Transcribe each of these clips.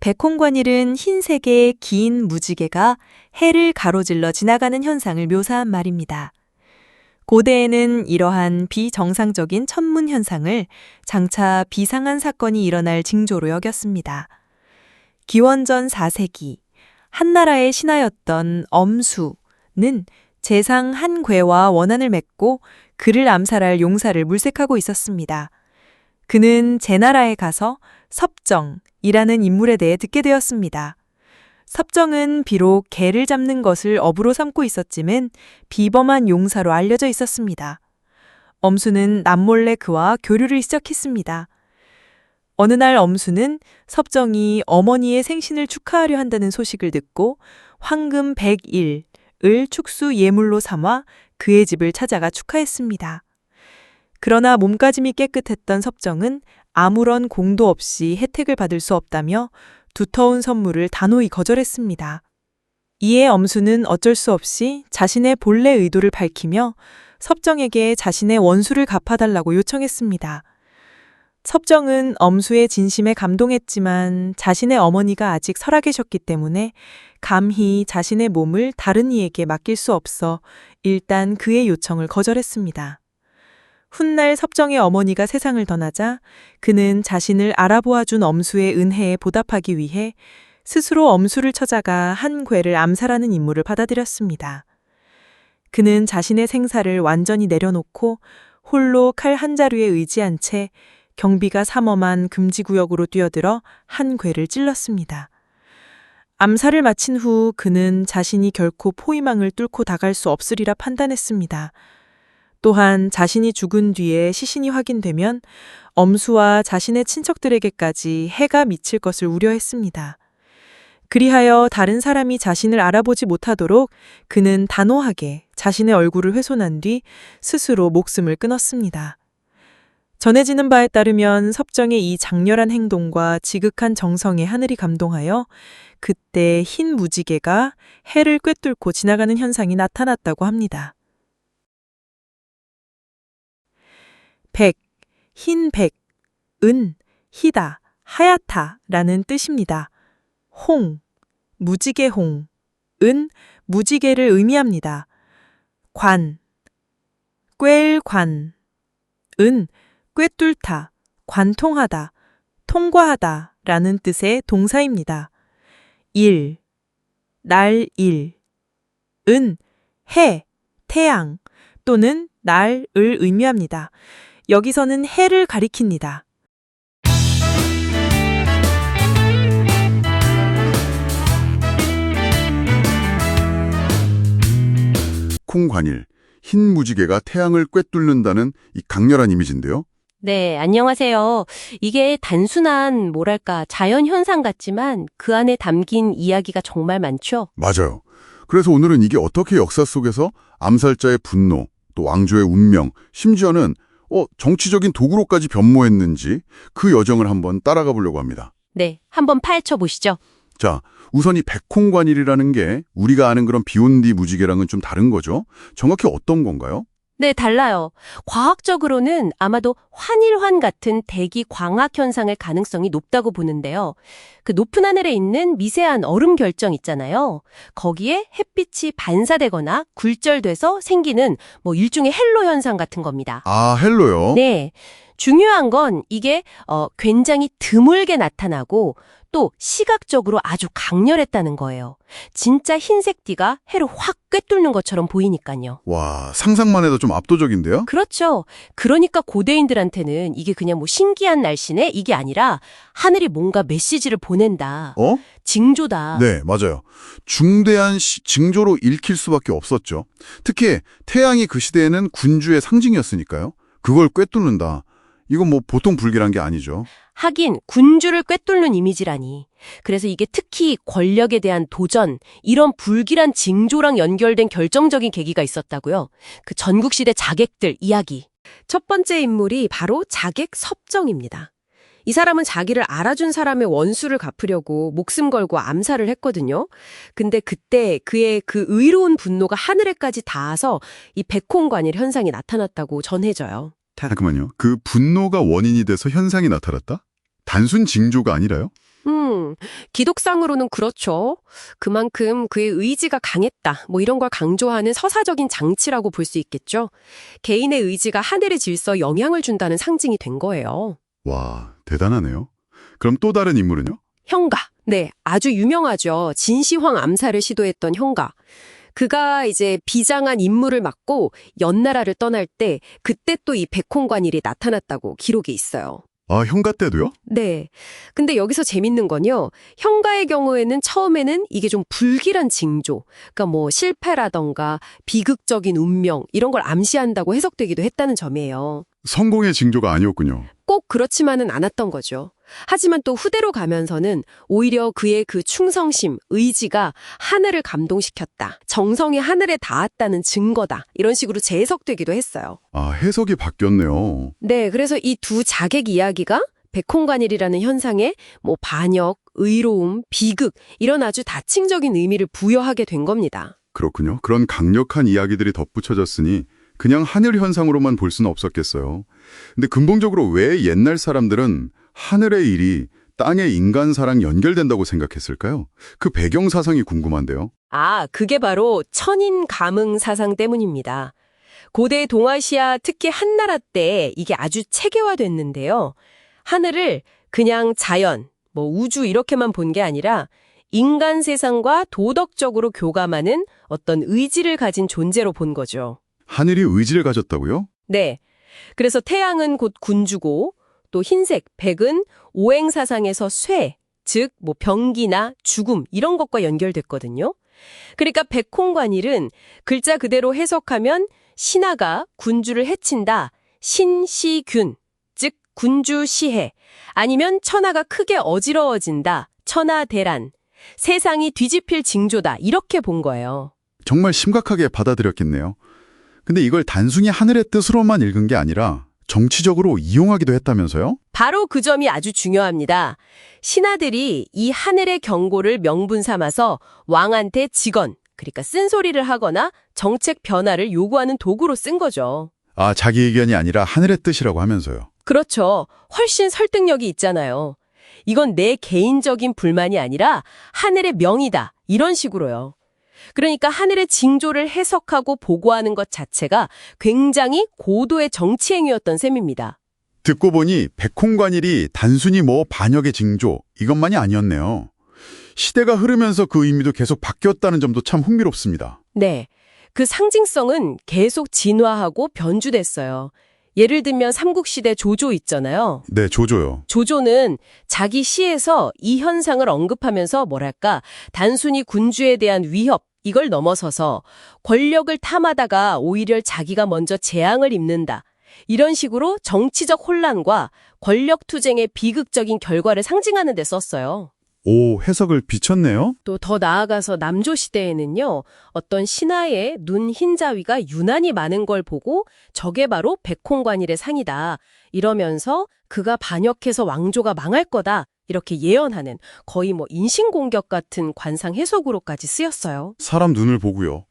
백홍관일은 흰색의 긴 무지개가 해를 가로질러 지나가는 현상을 묘사한 말입니다. 고대에는 이러한 비정상적인 천문 현상을 장차 비상한 사건이 일어날 징조로 여겼습니다. 기원전 4세기 한나라의 신하였던 엄수는 재상 한괴와 원한을 맺고 그를 암살할 용사를 물색하고 있었습니다. 그는 제나라에 가서 섭정이라는 인물에 대해 듣게 되었습니다. 섭정은 비록 개를 잡는 것을 업으로 삼고 있었지만 비범한 용사로 알려져 있었습니다. 엄수는 남몰래 그와 교류를 시작했습니다. 어느 날 엄수는 섭정이 어머니의 생신을 축하하려 한다는 소식을 듣고 황금 100일을 축수 예물로 삼아 그의 집을 찾아가 축하했습니다. 그러나 몸가짐이 깨끗했던 섭정은 아무런 공도 없이 혜택을 받을 수 없다며 두터운 선물을 단호히 거절했습니다. 이에 엄수는 어쩔 수 없이 자신의 본래 의도를 밝히며 섭정에게 자신의 원수를 갚아달라고 요청했습니다. 섭정은 엄수의 진심에 감동했지만 자신의 어머니가 아직 살아계셨기 때문에 감히 자신의 몸을 다른 이에게 맡길 수 없어 일단 그의 요청을 거절했습니다. 훗날 섭정의 어머니가 세상을 떠나자 그는 자신을 알아보아준 엄수의 은혜에 보답하기 위해 스스로 엄수를 찾아가 한괴를 암살하는 임무를 받아들였습니다. 그는 자신의 생사를 완전히 내려놓고 홀로 칼 한 자루에 의지한 채 경비가 삼엄한 금지구역으로 뛰어들어 한괴를 찔렀습니다. 암살을 마친 후 그는 자신이 결코 포위망을 뚫고 나갈 수 없으리라 판단했습니다. 또한 자신이 죽은 뒤에 시신이 확인되면 엄수와 자신의 친척들에게까지 해가 미칠 것을 우려했습니다. 그리하여 다른 사람이 자신을 알아보지 못하도록 그는 단호하게 자신의 얼굴을 훼손한 뒤 스스로 목숨을 끊었습니다. 전해지는 바에 따르면 섭정의 이 장렬한 행동과 지극한 정성에 하늘이 감동하여 그때 흰 무지개가 해를 꿰뚫고 지나가는 현상이 나타났다고 합니다. 백, 흰백, 은, 희다, 하얗다라는 뜻입니다. 홍, 무지개홍, 은, 무지개를 의미합니다. 관, 꿰일관, 은, 꿰뚫다, 관통하다, 통과하다 라는 뜻의 동사입니다. 일, 날일, 은, 해, 태양 또는 날을 의미합니다. 여기서는 해를 가리킵니다. 백홍관일, 흰 무지개가 태양을 꿰뚫는다는 이 강렬한 이미지인데요. 네, 안녕하세요. 이게 단순한 자연현상 같지만 그 안에 담긴 이야기가 정말 많죠? 맞아요. 그래서 오늘은 이게 어떻게 역사 속에서 암살자의 분노, 또 왕조의 운명, 심지어는 정치적인 도구로까지 변모했는지 그 여정을 한번 따라가 보려고 합니다. 네, 한번 파헤쳐 보시죠. 자, 우선 이 백홍관일이라는 게 우리가 아는 그런 비온디 무지개랑은 좀 다른 거죠? 정확히 어떤 건가요? 네, 달라요. 과학적으로는 아마도 환일환 같은 대기 광학 현상의 가능성이 높다고 보는데요. 그 높은 하늘에 있는 미세한 얼음 결정 있잖아요. 거기에 햇빛이 반사되거나 굴절돼서 생기는 일종의 헬로 현상 같은 겁니다. 아, 헬로요? 네. 중요한 건 이게 굉장히 드물게 나타나고 또 시각적으로 아주 강렬했다는 거예요. 진짜 흰색 띠가 해를 확 꿰뚫는 것처럼 보이니까요. 와, 상상만 해도 좀 압도적인데요? 그렇죠. 그러니까 고대인들한테는 이게 그냥 신기한 날씨네 이게 아니라 하늘이 뭔가 메시지를 보낸다. 징조다. 네, 맞아요. 중대한 징조로 읽힐 수밖에 없었죠. 특히 태양이 그 시대에는 군주의 상징이었으니까요. 그걸 꿰뚫는다. 이건 보통 불길한 게 아니죠. 하긴 군주를 꿰뚫는 이미지라니. 그래서 이게 특히 권력에 대한 도전, 이런 불길한 징조랑 연결된 결정적인 계기가 있었다고요. 그 전국시대 자객들 이야기. 첫 번째 인물이 바로 자객 섭정입니다. 이 사람은 자기를 알아준 사람의 원수를 갚으려고 목숨 걸고 암살을 했거든요. 근데 그때 그의 그 의로운 분노가 하늘에까지 닿아서 이 백홍관일 현상이 나타났다고 전해져요. 잠깐만요. 그 분노가 원인이 돼서 현상이 나타났다? 단순 징조가 아니라요? 기독상으로는 그렇죠. 그만큼 그의 의지가 강했다. 뭐 이런 걸 강조하는 서사적인 장치라고 볼 수 있겠죠. 개인의 의지가 하늘의 질서에 영향을 준다는 상징이 된 거예요. 와, 대단하네요. 그럼 또 다른 인물은요? 형가. 네, 아주 유명하죠. 진시황 암살을 시도했던 형가. 그가 이제 비장한 임무를 맡고 연나라를 떠날 때 그때 또 이 백홍관일이 나타났다고 기록이 있어요. 아, 형가 때도요? 네. 근데 여기서 재밌는 건요. 형가의 경우에는 처음에는 이게 좀 불길한 징조, 그러니까 뭐 실패라던가 비극적인 운명 이런 걸 암시한다고 해석되기도 했다는 점이에요. 성공의 징조가 아니었군요. 꼭 그렇지만은 않았던 거죠. 하지만 또 후대로 가면서는 오히려 그의 그 충성심, 의지가 하늘을 감동시켰다. 정성이 하늘에 닿았다는 증거다. 이런 식으로 재해석되기도 했어요. 아, 해석이 바뀌었네요. 네, 그래서 이 두 자객 이야기가 백홍관일이라는 현상에 뭐 반역, 의로움, 비극 이런 아주 다층적인 의미를 부여하게 된 겁니다. 그렇군요. 그런 강력한 이야기들이 덧붙여졌으니 그냥 하늘 현상으로만 볼 수는 없었겠어요. 근데 근본적으로 왜 옛날 사람들은 하늘의 일이 땅의 인간사랑 연결된다고 생각했을까요? 그 배경 사상이 궁금한데요. 아, 그게 바로 천인 감응 사상 때문입니다. 고대 동아시아 특히 한나라 때 이게 아주 체계화됐는데요. 하늘을 그냥 자연, 뭐 우주 이렇게만 본 게 아니라 인간 세상과 도덕적으로 교감하는 어떤 의지를 가진 존재로 본 거죠. 하늘이 의지를 가졌다고요? 네. 그래서 태양은 곧 군주고 또 흰색, 백은 오행사상에서 쇠, 즉 뭐 병기나 죽음 이런 것과 연결됐거든요. 그러니까 백홍관일은 글자 그대로 해석하면 신하가 군주를 해친다, 신시균, 즉 군주시해, 아니면 천하가 크게 어지러워진다, 천하대란, 세상이 뒤집힐 징조다 이렇게 본 거예요. 정말 심각하게 받아들였겠네요. 근데 이걸 단순히 하늘의 뜻으로만 읽은 게 아니라 정치적으로 이용하기도 했다면서요? 바로 그 점이 아주 중요합니다. 신하들이 이 하늘의 경고를 명분 삼아서 왕한테 직언, 그러니까 쓴소리를 하거나 정책 변화를 요구하는 도구로 쓴 거죠. 아, 자기 의견이 아니라 하늘의 뜻이라고 하면서요. 그렇죠. 훨씬 설득력이 있잖아요. 이건 내 개인적인 불만이 아니라 하늘의 명이다. 이런 식으로요. 그러니까 하늘의 징조를 해석하고 보고하는 것 자체가 굉장히 고도의 정치행위였던 셈입니다. 듣고 보니 백홍관일이 단순히 뭐 반역의 징조 이것만이 아니었네요. 시대가 흐르면서 그 의미도 계속 바뀌었다는 점도 참 흥미롭습니다. 네. 그 상징성은 계속 진화하고 변주됐어요. 예를 들면 삼국시대 조조 있잖아요. 네, 조조요. 조조는 자기 시에서 이 현상을 언급하면서 뭐랄까 단순히 군주에 대한 위협 이걸 넘어서서 권력을 탐하다가 오히려 자기가 먼저 재앙을 입는다. 이런 식으로 정치적 혼란과 권력 투쟁의 비극적인 결과를 상징하는 데 썼어요. 오, 해석을 비쳤네요. 또 더 나아가서 남조 시대에는요. 어떤 신하의 눈 흰자위가 유난히 많은 걸 보고 저게 바로 백홍관일의 상이다. 이러면서 그가 반역해서 왕조가 망할 거다. 이렇게 예언하는 거의 뭐 인신공격 같은 관상 해석으로까지 쓰였어요. 사람 눈을 보고요.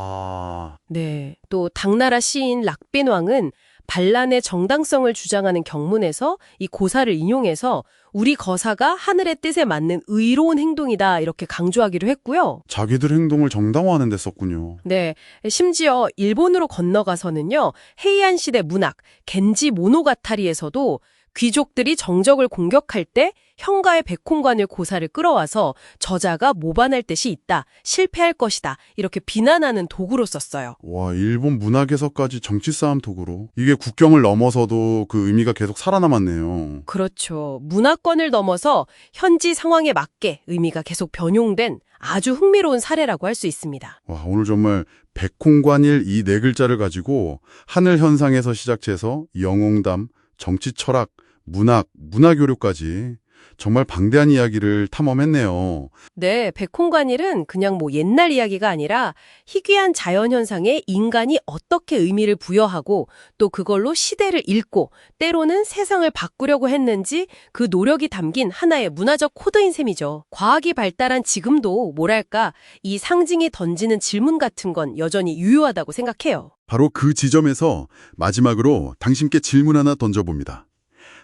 와. 네. 또 당나라 시인 락빈왕은 반란의 정당성을 주장하는 경문에서 이 고사를 인용해서 우리 거사가 하늘의 뜻에 맞는 의로운 행동이다 이렇게 강조하기로 했고요. 자기들 행동을 정당화하는 데 썼군요. 네, 심지어 일본으로 건너가서는요. 헤이안 시대 문학 겐지 모노가타리에서도 귀족들이 정적을 공격할 때 형가의 백홍관일 고사를 끌어와서 저자가 모반할 뜻이 있다, 실패할 것이다 이렇게 비난하는 도구로 썼어요. 와, 일본 문학에서까지 정치 싸움 도구로. 이게 국경을 넘어서도 그 의미가 계속 살아남았네요. 그렇죠. 문화권을 넘어서 현지 상황에 맞게 의미가 계속 변용된 아주 흥미로운 사례라고 할 수 있습니다. 와, 오늘 정말 백홍관일 이 네 글자를 가지고 하늘 현상에서 시작해서 영웅담, 정치 철학, 문학, 문화교류까지 정말 방대한 이야기를 탐험했네요. 네, 백홍관일은 그냥 뭐 옛날 이야기가 아니라 희귀한 자연현상에 인간이 어떻게 의미를 부여하고 또 그걸로 시대를 읽고 때로는 세상을 바꾸려고 했는지 그 노력이 담긴 하나의 문화적 코드인 셈이죠. 과학이 발달한 지금도 뭐랄까 이 상징이 던지는 질문 같은 건 여전히 유효하다고 생각해요. 바로 그 지점에서 마지막으로 당신께 질문 하나 던져봅니다.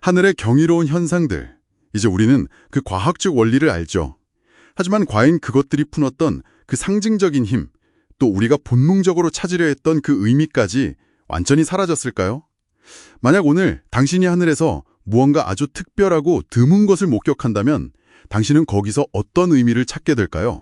하늘의 경이로운 현상들, 이제 우리는 그 과학적 원리를 알죠. 하지만 과연 그것들이 품었던 그 상징적인 힘, 또 우리가 본능적으로 찾으려 했던 그 의미까지 완전히 사라졌을까요? 만약 오늘 당신이 하늘에서 무언가 아주 특별하고 드문 것을 목격한다면 당신은 거기서 어떤 의미를 찾게 될까요?